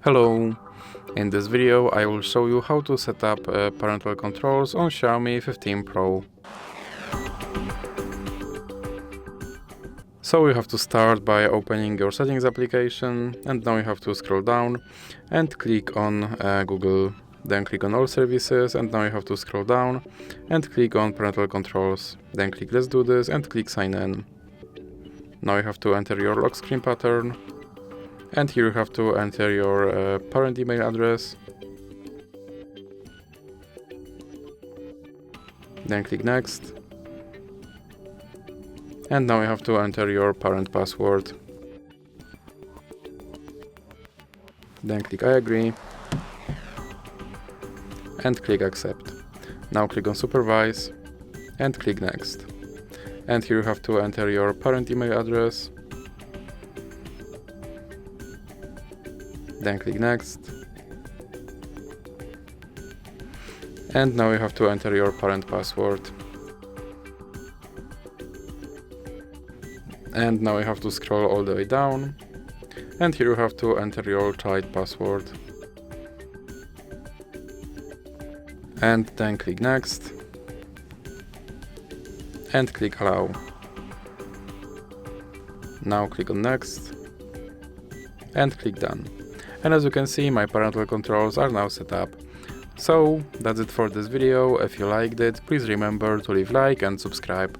Hello! In this video I will show you how to set up parental controls on Xiaomi 15 Pro. So you have to start by opening your settings application, and now you have to scroll down and click on Google. Then click on all services, and now you have to scroll down and click on parental controls. Then click let's do this and click sign in. Now you have to enter your lock screen pattern. And here you have to enter your parent email address. Then click next. And now you have to enter your parent password. Then click I agree. And click accept. Now click on supervise and click next. And here you have to enter your parent email address. Then click next. And now you have to enter your parent password. And now you have to scroll all the way down. And here you have to enter your child password. And then click next. And click allow. Now click on next. And click done. And as you can see, my parental controls are now set up. So that's it for this video. If you liked it, please remember to leave a like and subscribe.